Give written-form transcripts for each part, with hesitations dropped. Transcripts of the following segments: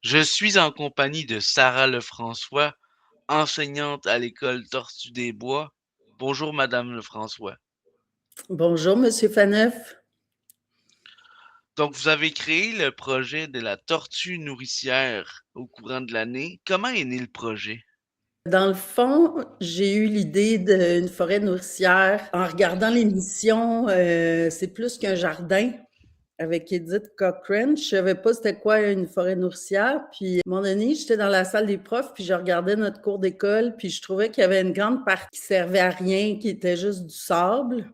Je suis en compagnie de Sarah Lefrançois, enseignante à l'école Tortue des Bois. Bonjour Madame Lefrançois. Bonjour, Monsieur Faneuf. Donc vous avez créé le projet de la tortue nourricière au courant de l'année. Comment est né le projet? Dans le fond, j'ai eu l'idée d'une forêt nourricière en regardant l'émission C'est plus qu'un jardin avec Edith Cochrane. Je savais pas c'était quoi une forêt nourricière. Puis, à un moment donné, j'étais dans la salle des profs, puis je regardais notre cours d'école, puis je trouvais qu'il y avait une grande partie qui servait à rien, qui était juste du sable.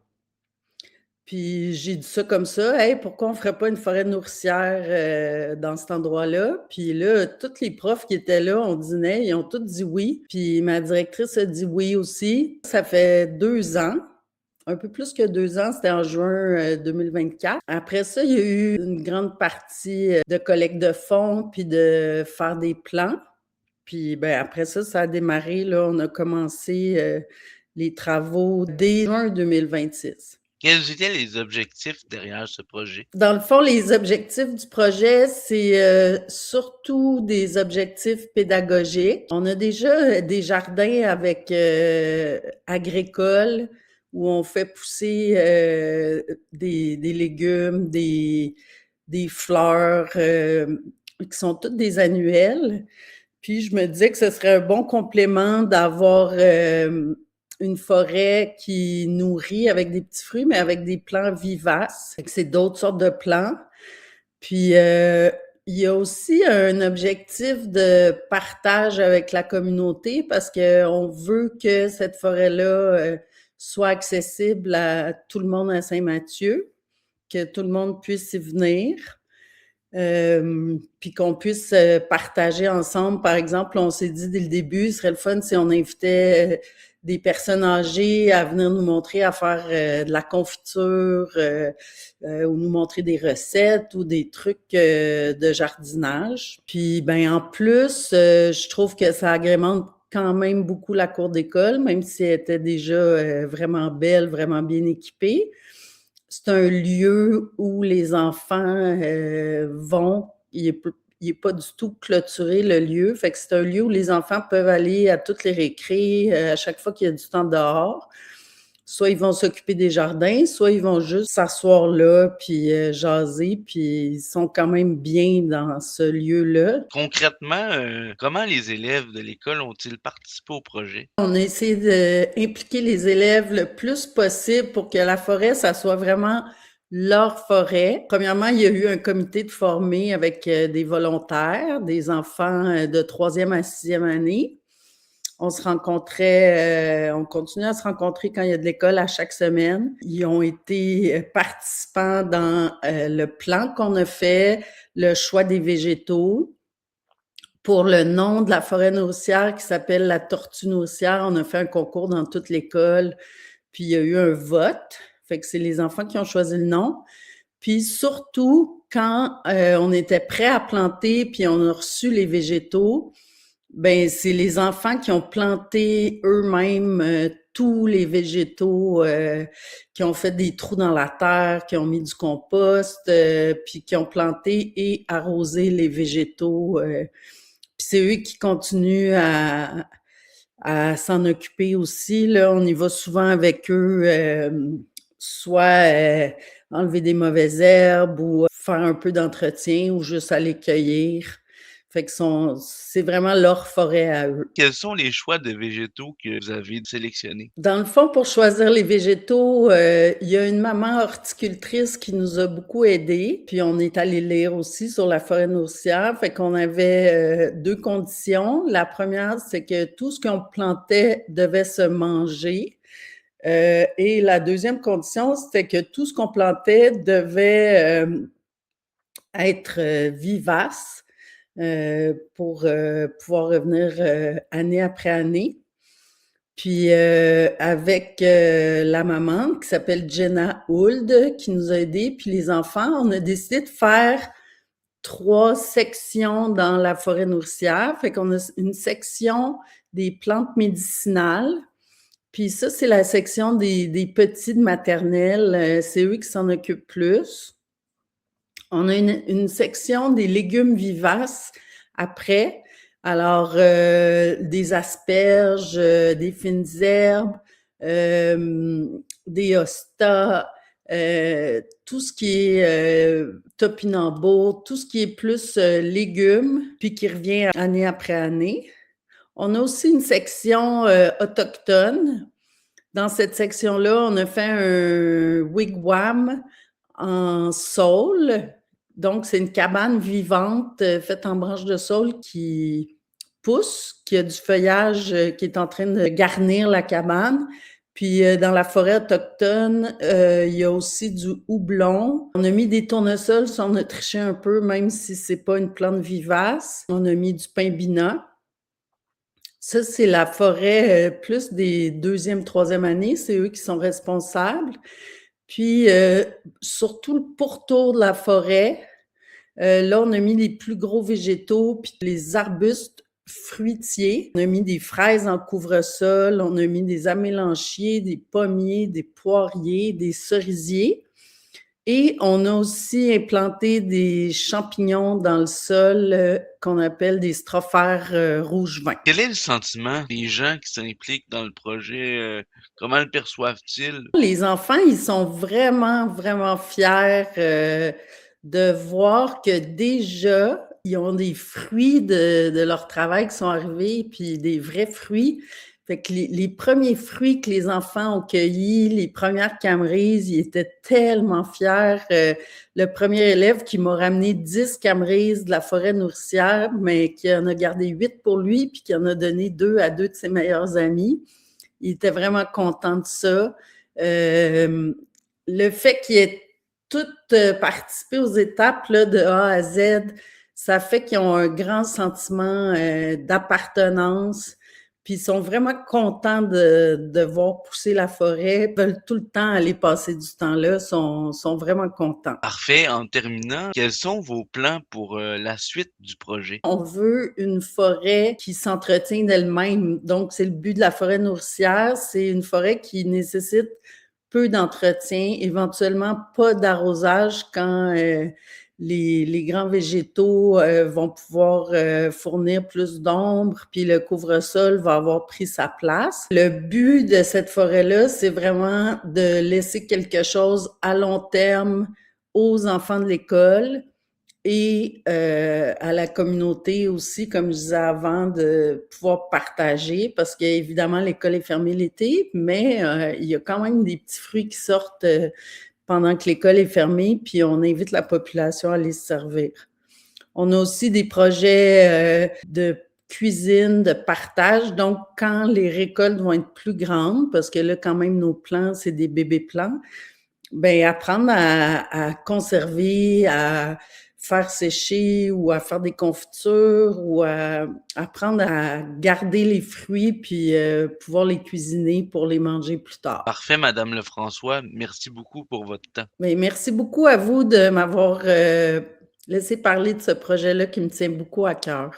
Puis j'ai dit ça comme ça, hey, pourquoi on ferait pas une forêt nourricière dans cet endroit-là? Puis là, tous les profs qui étaient là, on dînait, ils ont tous dit oui. Puis ma directrice a dit oui aussi. Ça fait 2 ans, un peu plus que 2 ans, c'était en juin 2024. Après ça, il y a eu une grande partie de collecte de fonds, puis de faire des plans. Puis ben, après ça, ça a démarré, là, on a commencé les travaux dès juin 2026. Quels étaient les objectifs derrière ce projet? Dans le fond, les objectifs du projet, c'est surtout des objectifs pédagogiques. On a déjà des jardins avec agricoles où on fait pousser des légumes, des fleurs qui sont toutes des annuelles. Puis je me disais que ce serait un bon complément d'avoir une forêt qui nourrit avec des petits fruits, mais avec des plants vivaces. C'est d'autres sortes de plants. Puis il y a aussi un objectif de partage avec la communauté parce qu'on veut que cette forêt-là soit accessible à tout le monde à Saint-Mathieu, que tout le monde puisse y venir. Puis qu'on puisse partager ensemble. Par exemple, on s'est dit dès le début, ce serait le fun si on invitait des personnes âgées à venir nous montrer à faire de la confiture ou nous montrer des recettes ou des trucs de jardinage. Puis, ben en plus, je trouve que ça agrémente quand même beaucoup la cour d'école, même si elle était déjà vraiment belle, vraiment bien équipée. C'est un lieu où les enfants vont. Il est pas du tout clôturé, le lieu. Fait que c'est un lieu où les enfants peuvent aller à toutes les récrés, à chaque fois qu'il y a du temps dehors. Soit ils vont s'occuper des jardins, soit ils vont juste s'asseoir là, puis jaser, puis ils sont quand même bien dans ce lieu-là. Concrètement, comment les élèves de l'école ont-ils participé au projet? On a essayé d'impliquer les élèves le plus possible pour que la forêt, ça soit vraiment leur forêt. Premièrement, il y a eu un comité de formés avec des volontaires, des enfants de 3e à 6e année. On se rencontrait, on continue à se rencontrer quand il y a de l'école à chaque semaine. Ils ont été participants dans le plan qu'on a fait, le choix des végétaux. Pour le nom de la forêt nourricière qui s'appelle la tortue nourricière, on a fait un concours dans toute l'école, puis il y a eu un vote. Fait que c'est les enfants qui ont choisi le nom. Puis surtout, quand on était prêt à planter, puis on a reçu les végétaux, ben c'est les enfants qui ont planté eux-mêmes tous les végétaux, qui ont fait des trous dans la terre, qui ont mis du compost, puis qui ont planté et arrosé les végétaux. Puis c'est eux qui continuent à s'en occuper aussi. Là, on y va souvent avec eux, soit enlever des mauvaises herbes ou faire un peu d'entretien ou juste aller cueillir. Fait que c'est vraiment leur forêt à eux. Quels sont les choix de végétaux que vous avez sélectionnés? Dans le fond, pour choisir les végétaux, il y a une maman horticultrice qui nous a beaucoup aidés. Puis on est allé lire aussi sur la forêt nourricière. Fait qu'on avait 2 conditions. La première, c'est que tout ce qu'on plantait devait se manger. Et la deuxième condition, c'était que tout ce qu'on plantait devait être vivace pour pouvoir revenir année après année. Puis avec la maman qui s'appelle Jenna Hould qui nous a aidés, puis les enfants, on a décidé de faire 3 sections dans la forêt nourricière. Fait qu'on a une section des plantes médicinales, puis ça, c'est la section des petits de maternelle. C'est eux qui s'en occupent plus. On a une section des légumes vivaces après. Alors, des asperges, des fines herbes, des hostas, tout ce qui est topinambour, tout ce qui est plus légumes, puis qui revient année après année. On a aussi une section autochtone. Dans cette section-là, on a fait un wigwam en saule. Donc, c'est une cabane vivante faite en branches de saule qui pousse, qui a du feuillage qui est en train de garnir la cabane. Puis dans la forêt autochtone, il y a aussi du houblon. On a mis des tournesols, ça on a triché un peu, même si c'est pas une plante vivace. On a mis du pimbina. Ça, c'est la forêt plus des deuxième, troisième années. C'est eux qui sont responsables. Puis, sur tout le pourtour de la forêt, là, on a mis les plus gros végétaux, puis les arbustes fruitiers. On a mis des fraises en couvre-sol, on a mis des amélanchiers, des pommiers, des poiriers, des cerisiers. Et on a aussi implanté des champignons dans le sol qu'on appelle des strophères rouge vin. Quel est le sentiment des gens qui s'impliquent dans le projet? Comment le perçoivent-ils? Les enfants, ils sont vraiment, vraiment fiers de voir que déjà, ils ont des fruits de leur travail qui sont arrivés, puis des vrais fruits. Fait que les premiers fruits que les enfants ont cueillis, les premières camerises, ils étaient tellement fiers. Le premier élève qui m'a ramené 10 camerises de la forêt nourricière, mais qui en a gardé 8 pour lui, puis qui en a donné 2 à 2 de ses meilleurs amis. Il était vraiment content de ça. Le fait qu'ils aient toutes participé aux étapes là, de A à Z, ça fait qu'ils ont un grand sentiment d'appartenance. Puis ils sont vraiment contents de voir pousser la forêt, veulent tout le temps aller passer du temps là, sont vraiment contents. Parfait. En terminant, quels sont vos plans pour la suite du projet? On veut une forêt qui s'entretient d'elle-même. Donc, c'est le but de la forêt nourricière. C'est une forêt qui nécessite peu d'entretien, éventuellement pas d'arrosage quand les grands végétaux vont pouvoir fournir plus d'ombre, puis le couvre-sol va avoir pris sa place. Le but de cette forêt-là, c'est vraiment de laisser quelque chose à long terme aux enfants de l'école et à la communauté aussi, comme je disais avant, de pouvoir partager, parce qu'évidemment, l'école est fermée l'été, mais il y a quand même des petits fruits qui sortent pendant que l'école est fermée, puis on invite la population à les servir. On a aussi des projets de cuisine, de partage, donc quand les récoltes vont être plus grandes, parce que là, quand même, nos plants, c'est des bébés plants, ben apprendre à conserver, à faire sécher ou à faire des confitures ou à apprendre à garder les fruits puis pouvoir les cuisiner pour les manger plus tard. Parfait, Madame Lefrançois. Merci beaucoup pour votre temps. Mais merci beaucoup à vous de m'avoir laissé parler de ce projet-là qui me tient beaucoup à cœur.